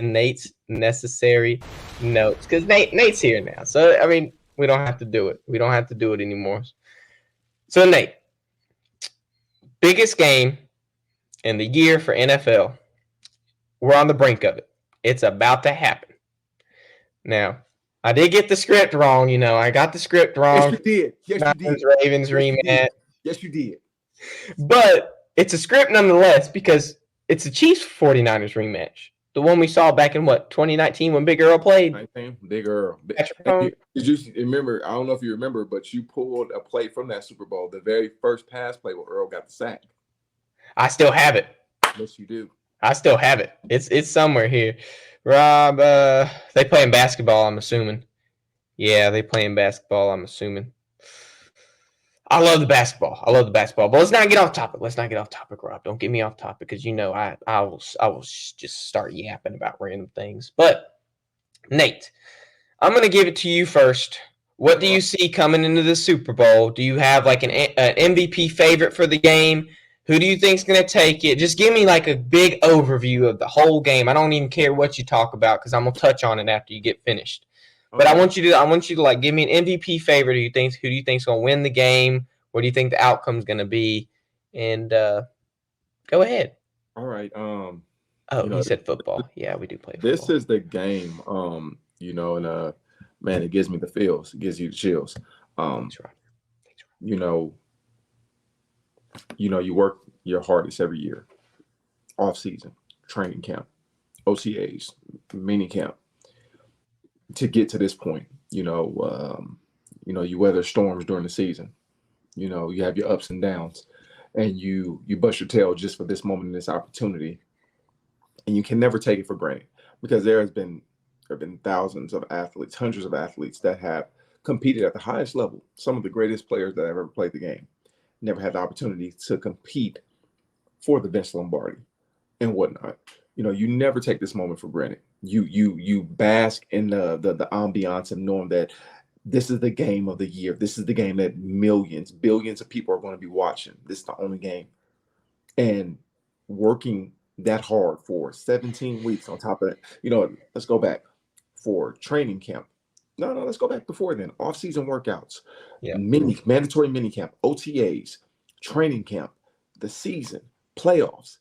Nate's necessary notes because Nate's here now. So I mean, we don't have to do it. We don't have to do it anymore. So Nate, biggest game in the year for NFL. We're on the brink of it. It's about to happen. Now, I did get the script wrong. I got the script Yes, wrong. you did. Yes, you did. Ravens Yes, you did. rematch. Yes, you did. But it's a script nonetheless because it's the Chiefs 49ers rematch. The one we saw back in 2019 when Big Earl played? Big Earl. Patrick And Mahomes. did you remember? I don't know if you remember, but you pulled a play from that Super Bowl, the very first pass play where Earl got the sack. I still have it. Yes, you do. I still have it. It's somewhere here. Rob, they playing basketball, I'm assuming. Yeah, they playing basketball, I'm assuming. I love the basketball. But let's not get off topic. Rob. Don't get me off topic because I will just start yapping about random things. But Nate, I'm gonna give it to you first. What do you see coming into the Super Bowl? Do you have like an MVP favorite for the game? Who do you think's gonna take it? Just give me like a big overview of the whole game. I don't even care what you talk about because I'm gonna touch on it after you get finished. But I want you to like give me an MVP favorite. Who do you think's gonna win the game? What do you think the outcome's gonna be? And go ahead. All right. He said football. Yeah, we do play football. This is the game. And man, it gives me the feels. It gives you the chills. Thanks, Rob. You work your hardest every year. Off season, training camp, OTAs, mini camp, to get to this point. You weather storms during the season. You have your ups and downs, and you bust your tail just for this moment and this opportunity, and you can never take it for granted because there have been thousands of athletes, hundreds of athletes that have competed at the highest level. Some of the greatest players that have ever played the game never had the opportunity to compete for the Vince Lombardi and whatnot. You never take this moment for granted. You bask in the ambiance of knowing that this is the game of the year. This is the game that millions, billions of people are going to be watching. This is the only game. And working that hard for 17 weeks on top of it, let's go back for training camp. No, let's go back before then. Off-season workouts, mandatory mini camp, OTAs, training camp, the season, playoffs.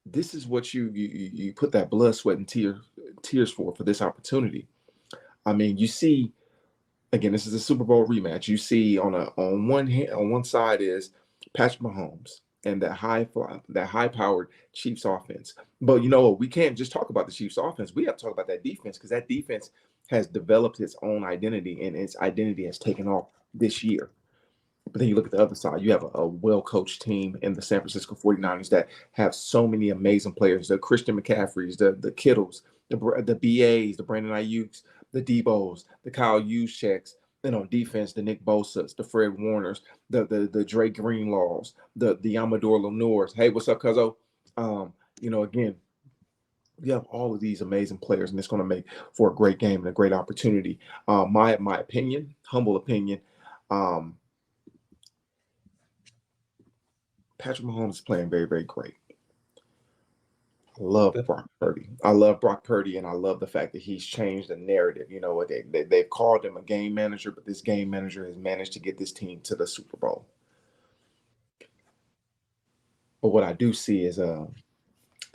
This is what you put that blood, sweat, and tears for this opportunity. I mean, you see, again, this is a Super Bowl rematch. You see on one side is Patrick Mahomes and that high-powered Chiefs offense. But you know what? We can't just talk about the Chiefs offense. We have to talk about that defense because that defense has developed its own identity, and its identity has taken off this year. But then you look at the other side, you have a well-coached team in the San Francisco 49ers that have so many amazing players, the Christian McCaffreys, the Kittles, the BAs, the Brandon Ayuk's, the Debos, the Kyle Juszczyks, and on defense, the Nick Bosa's, the Fred Warners, the Dre Greenlaws, the Amador Lenores. Hey, what's up, Cuzzo? Again, we have all of these amazing players, and it's going to make for a great game and a great opportunity. My opinion, humble opinion, Patrick Mahomes is playing very, very great. I love Brock Purdy, and I love the fact that he's changed the narrative. They've called him a game manager, but this game manager has managed to get this team to the Super Bowl. But what I do see is the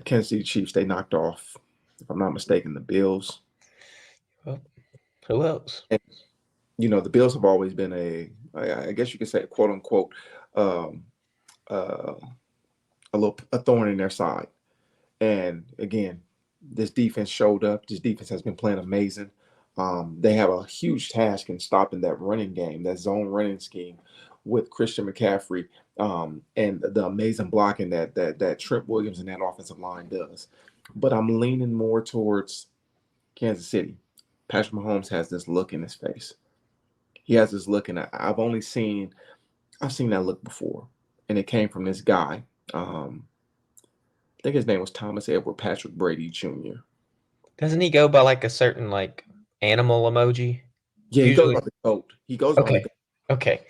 Kansas City Chiefs, they knocked off, if I'm not mistaken, the Bills. Well, who else? And, the Bills have always been I guess you could say, quote unquote, a thorn in their side. And again, this defense showed up. This defense has been playing amazing. They have a huge task in stopping that running game, that zone running scheme with Christian McCaffrey, and the amazing blocking that Trent Williams and that offensive line does. But I'm leaning more towards Kansas City. Patrick Mahomes has this look in his face. He has this look, and I've seen that look before, and it came from this guy. I think his name was Thomas Edward Patrick Brady Jr. Doesn't he go by like a certain like animal emoji? Yeah, he goes by the goat. He goes by the goat. Okay.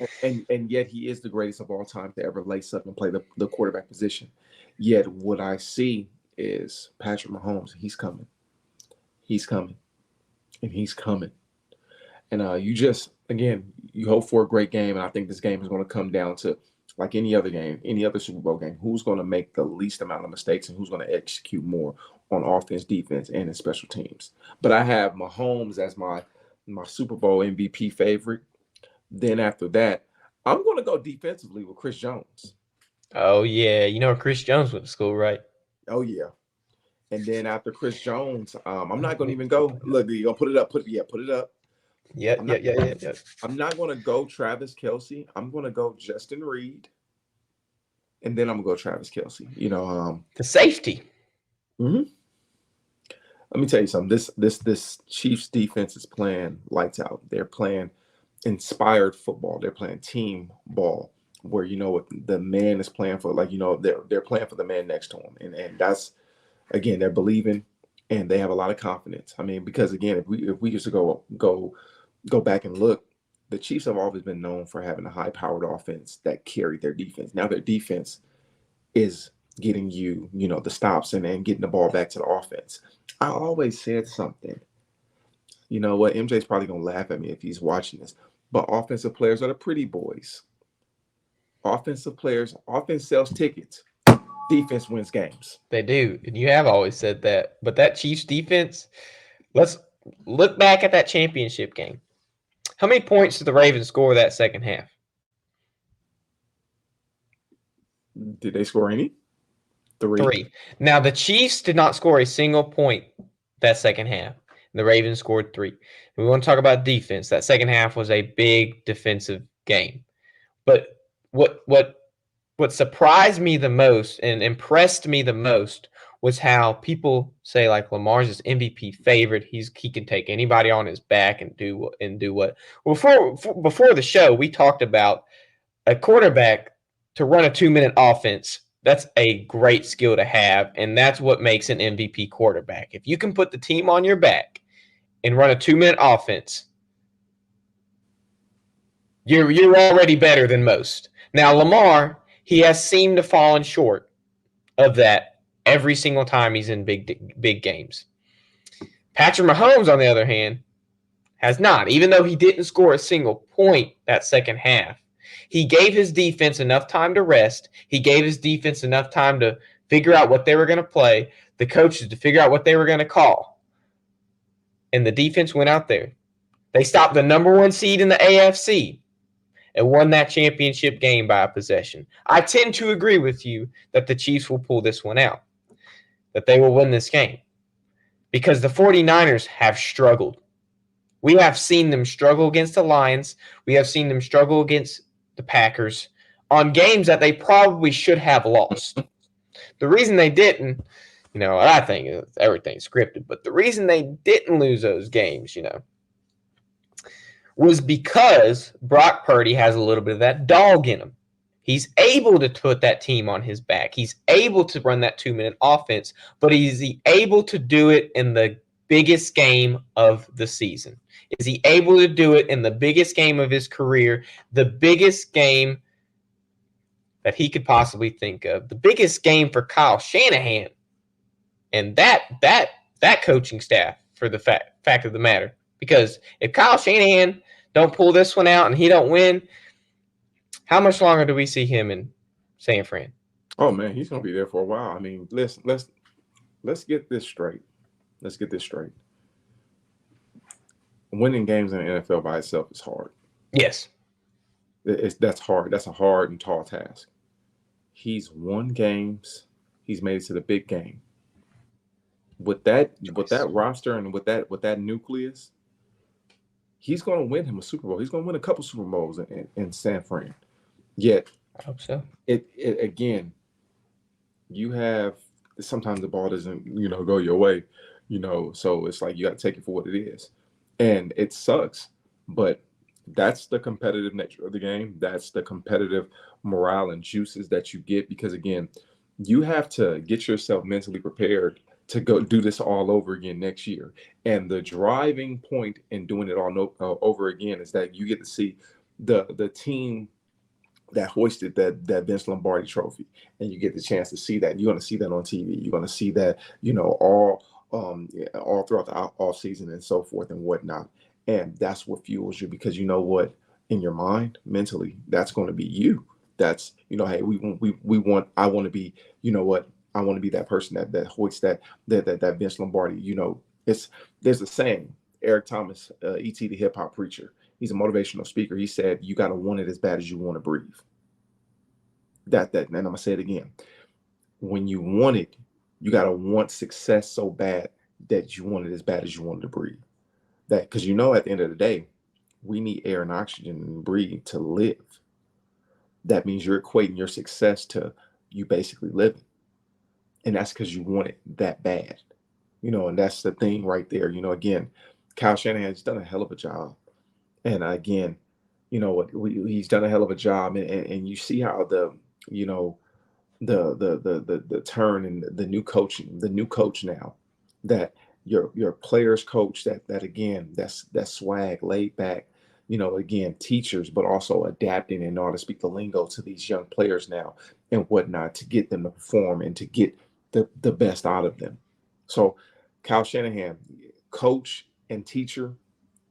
And yet he is the greatest of all time to ever lace up and play the quarterback position. Yet what I see is Patrick Mahomes. He's coming. He's coming, and he's coming. And you just, again, you hope for a great game. And I think this game is going to come down to, like any other game, any other Super Bowl game, who's going to make the least amount of mistakes and who's going to execute more on offense, defense, and in special teams. But I have Mahomes as my Super Bowl MVP favorite. Then after that, I'm going to go defensively with Chris Jones. Oh, yeah. You know Chris Jones went to school, right? Oh, yeah. And then after Chris Jones, I'm not going to even go. Look, you're going to put it up. Put it up. Yeah. I'm not going to go Travis Kelce. I'm going to go Justin Reed. And then I'm going to go Travis Kelce. The safety. Let me tell you something. This Chiefs defense is playing lights out. They're playing inspired football. They're playing team ball where, what the man is playing for, they're playing for the man next to him. And that's, again, they're believing and they have a lot of confidence. I mean, because again, if we used to go back and look, the Chiefs have always been known for having a high-powered offense that carried their defense. Now their defense is getting the stops and getting the ball back to the offense. I always said something. You know what? MJ's probably going to laugh at me if he's watching this. But offensive players are the pretty boys. Offensive players, offense sells tickets. Defense wins games. They do. And you have always said that. But that Chiefs defense, let's look back at that championship game. How many points did the Ravens score that second half? Did they score any? Three. Now, the Chiefs did not score a single point that second half. The Ravens scored 3. We want to talk about defense. That second half was a big defensive game. But what surprised me the most and impressed me the most was how people say, like, Lamar's his MVP favorite. He can take anybody on his back and do what. Before the show, we talked about a quarterback to run a 2-minute offense. That's a great skill to have, and that's what makes an MVP quarterback. If you can put the team on your back and run a 2-minute offense, you're already better than most. Now, Lamar, he has seemed to fallen short of that every single time he's in big games. Patrick Mahomes, on the other hand, has not. Even though he didn't score a single point that second half, he gave his defense enough time to rest. He gave his defense enough time to figure out what they were going to play, the coaches to figure out what they were going to call. And the defense went out there. They stopped the number 1 seed in the AFC and won that championship game by a possession. I tend to agree with you that the Chiefs will pull this one out, that they will win this game, because the 49ers have struggled. We have seen them struggle against the Lions. We have seen them struggle against the Packers on games that they probably should have lost. The reason they didn't, I think everything's scripted, but the reason they didn't lose those games, was because Brock Purdy has a little bit of that dog in him. He's able to put that team on his back. He's able to run that 2-minute offense, but is he able to do it in the biggest game of the season? Is he able to do it in the biggest game of his career, the biggest game that he could possibly think of, the biggest game for Kyle Shanahan and that coaching staff, for the fact of the matter? Because if Kyle Shanahan don't pull this one out and he don't win, how much longer do we see him in San Fran? Oh man, he's gonna be there for a while. I mean, let's get this straight. Let's get this straight. Winning games in the NFL by itself is hard. Yes, that's hard. That's a hard and tall task. He's won games. He's made it to the big game. With that roster and with that nucleus, he's going to win him a Super Bowl. He's going to win a couple Super Bowls in San Fran. Yet, I hope so. It again, you have sometimes the ball doesn't go your way, so it's like you got to take it for what it is, and it sucks. But that's the competitive nature of the game. That's the competitive morale and juices that you get, because again, you have to get yourself mentally prepared to go do this all over again next year. And the driving point in doing it all over again is that you get to see the team that hoisted that Vince Lombardi trophy, and you get the chance to see that. You're going to see that on TV. You're going to see that, yeah, all throughout the off season and so forth and whatnot. And that's what fuels you, because you know what, in your mind, mentally, that's going to be you. That's, hey, I want to be, what, I want to be that person that hoists that Vince Lombardi. There's a saying, Eric Thomas, E.T. the hip hop preacher. He's a motivational speaker. He said, "You got to want it as bad as you want to breathe." And I'm gonna say it again. When you want it, you got to want success so bad that you want it as bad as you want to breathe. That, because at the end of the day, we need air and oxygen and breathe to live. That means you're equating your success to you basically living. And that's because you want it that bad. And that's the thing right there. Again, Kyle Shanahan's done a hell of a job. And again, he's done a hell of a job. And you see how you know, the turn and the new coach now, that your players coach, that again, that's swag, laid back, again, teachers, but also adapting and know how to speak the lingo to these young players now and whatnot, to get them to perform and to get the best out of them. So Kyle Shanahan, coach and teacher,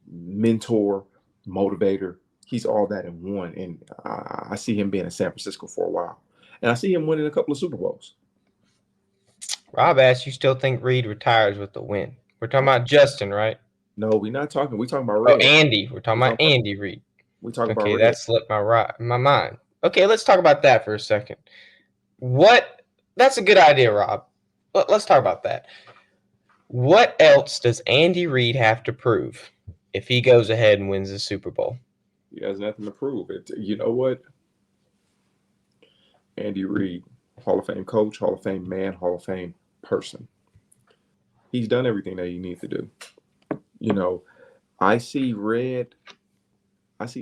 mentor, motivator, he's all that in one. And I see him being in San Francisco for a while. And I see him winning a couple of Super Bowls. Rob asked, you still think Reed retires with the win? We're talking about Justin, right? No, we're not talking. We're talking about Oh, Red. Andy. We're talking about Andy Reid. We talk about Okay, Red. that slipped my mind. Okay, let's talk about that for a second. That's a good idea, Rob. Let's talk about that. What else does Andy Reid have to prove if he goes ahead and wins the Super Bowl? He has nothing to prove. You know what? Andy Reid, Hall of Fame coach, Hall of Fame man, Hall of Fame person. He's done everything that he needs to do. I see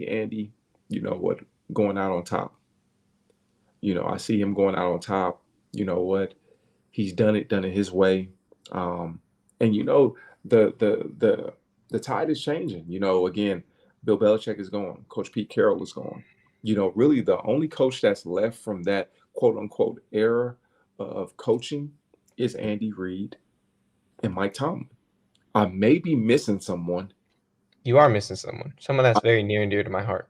Andy, going out on top. I see him going out on top. You know what? He's done it his way. And the tide is changing. Again, Bill Belichick is gone. Coach Pete Carroll is gone. Really the only coach that's left from that quote unquote era of coaching is Andy Reid and Mike Tomlin. I may be missing someone. You are missing someone that's very near and dear to my heart.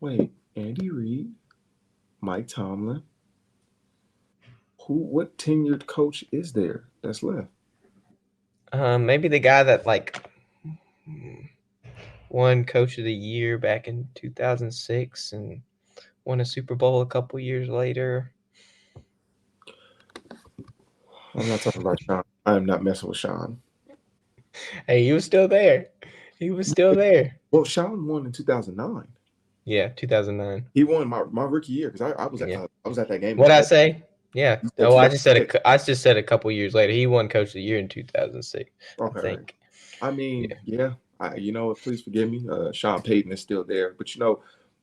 Wait, Andy Reid, Mike Tomlin. What tenured coach is there that's left? Maybe the guy that won Coach of the Year back in 2006 and won a Super Bowl a couple years later. I'm not talking about Sean. I am not messing with Sean. Hey, he was still there. Well, Sean won in 2009. Yeah, 2009. He won my rookie year because I was at that game. What'd I say? Yeah. Oh, I just said a couple years later. He won Coach of the Year in 2006. Okay. I think. I mean, yeah. Please forgive me. Sean Payton is still there, but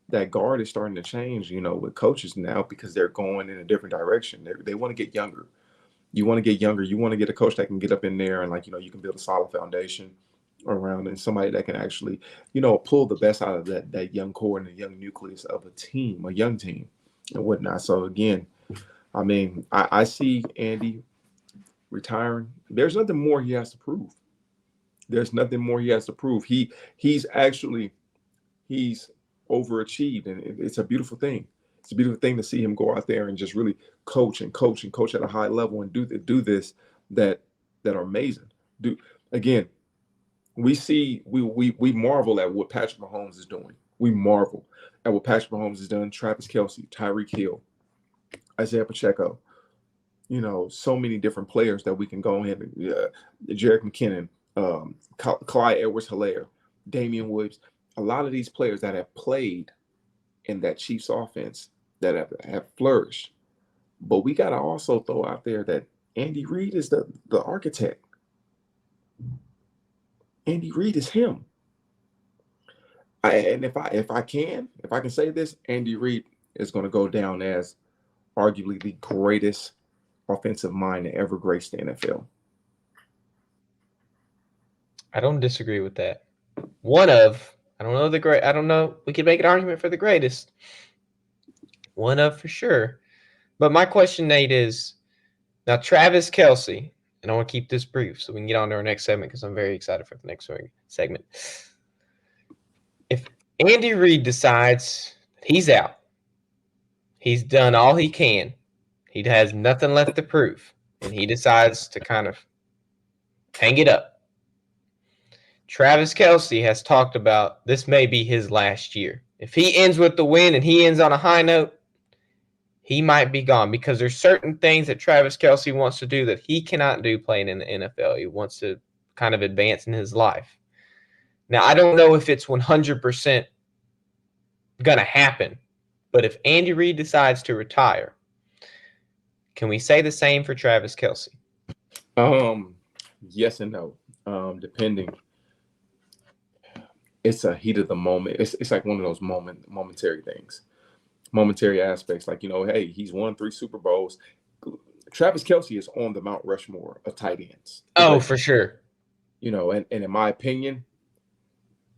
that guard is starting to change. With coaches now, because they're going in a different direction. They want to get younger. You want to get younger. You want to get a coach that can get up in there and you can build a solid foundation around, and somebody that can actually, pull the best out of that young core and the young nucleus of a young team and whatnot. So again, I mean, I see Andy retiring. There's nothing more he has to prove. He's overachieved, and it's a beautiful thing. It's a beautiful thing to see him go out there and just really coach at a high level and do this that are amazing. Again, we marvel at what Patrick Mahomes is doing. We marvel at what Patrick Mahomes has done. Travis Kelce, Tyreek Hill, Isaiah Pacheco. So many different players that we can go ahead and Jerick McKinnon, Clyde Edwards-Helaire, Damian Williams. A lot of these players that have played in that Chiefs offense that have flourished. But we got to also throw out there that Andy Reid is the architect. Andy Reid is him. If I can say this, Andy Reid is going to go down as arguably the greatest offensive mind to ever grace the NFL. I don't disagree with that. I don't know. We could make an argument for the greatest. One of for sure. But my question, Nate, is now Travis Kelce, and I want to keep this brief so we can get on to our next segment because I'm very excited for the next segment. If Andy Reid decides he's out, he's done all he can, he has nothing left to prove, and he decides to kind of hang it up. Travis Kelce has talked about this may be his last year. If he ends with the win and he ends on a high note, he might be gone because there's certain things that Travis Kelce wants to do that he cannot do playing in the NFL. He wants to kind of advance in his life. Now, I don't know if it's 100% going to happen, but if Andy Reid decides to retire, can we say the same for Travis Kelce? Yes and no. Depending. It's a heat of the moment. It's like one of those momentary things, momentary aspects. Like, hey, he's won 3 Super Bowls. Travis Kelce is on the Mount Rushmore of tight ends. Oh, for sure. And in my opinion,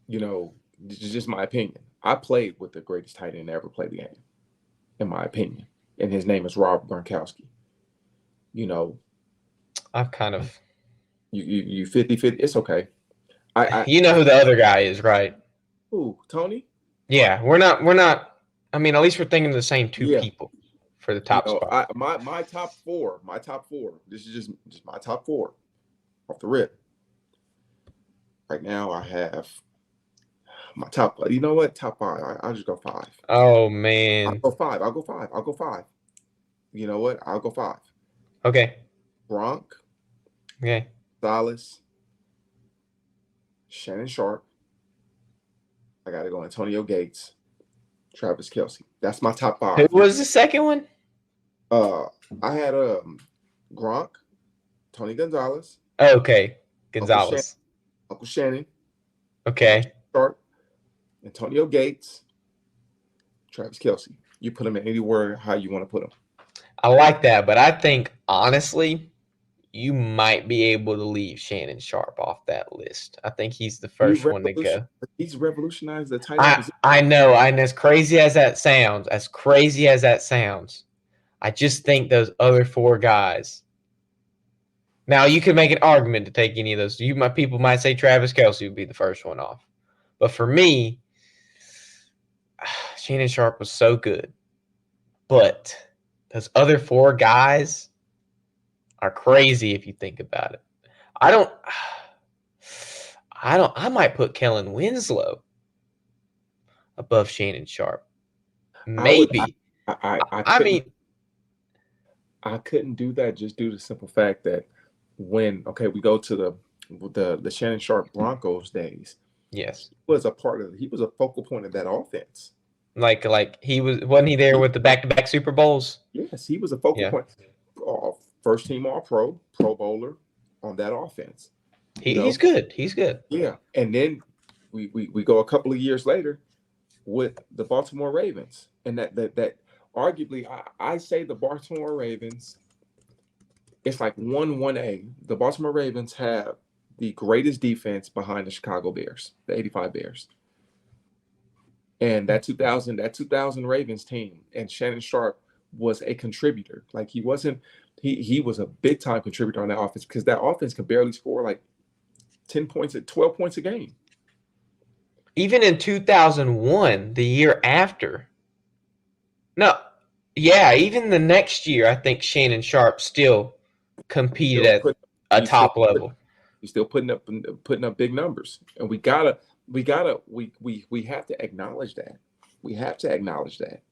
this is just my opinion. I played with the greatest tight end to ever play the game, in my opinion. And his name is Rob Gronkowski. I've kind of... You 50-50. It's okay. You know who the other guy is, right? Who, Tony? Yeah, we're not. I mean, at least we're thinking of the same two people for the top spot. My top four. This is just my top 4 off the rip. Right now, I have my top. You know what? Top 5. I'll just go 5. Oh man. I'll go 5. You know what? I'll go 5. Okay. Gronk. Okay. Dallas. Shannon Sharp. I got to go Antonio Gates. Travis Kelce. That's my top 5. Who was the second one? I had Gronk, Tony Gonzalez. Okay, Gonzalez. Uncle Shannon. Okay. Sharp. Antonio Gates. Travis Kelce. You put him in anywhere how you want to put him. I like that, but I think honestly, you might be able to leave Shannon Sharp off that list. I think he's the first one to go. He's revolutionized the tight end position. I know, and as crazy as that sounds, I just think those other 4 guys. Now, you could make an argument to take any of those. People might say Travis Kelce would be the first one off. But for me, Shannon Sharp was so good. But those other 4 guys are crazy if you think about it. I might put Kellen Winslow above Shannon Sharp. Maybe. I couldn't do that just due to the simple fact that when we go to the Shannon Sharp Broncos days. Yes. He was a focal point of that offense. Like wasn't he there with the back-to-back Super Bowls? Yes, he was a focal point. First team All-Pro, Pro Bowler on that offense. He's good. He's good. Yeah. And then we go a couple of years later with the Baltimore Ravens. And that arguably I say the Baltimore Ravens, it's like 1-1A. The Baltimore Ravens have the greatest defense behind the Chicago Bears, the 85 Bears. And that 2000 Ravens team, and Shannon Sharp was a contributor. Like he was a big time contributor on that offense because that offense could barely score like 10 points 12 points a game. Even in 2001, the year after. No. Yeah, even the next year, I think Shannon Sharp still competed at a top level. He's still putting up big numbers. And we have to acknowledge that. We have to acknowledge that.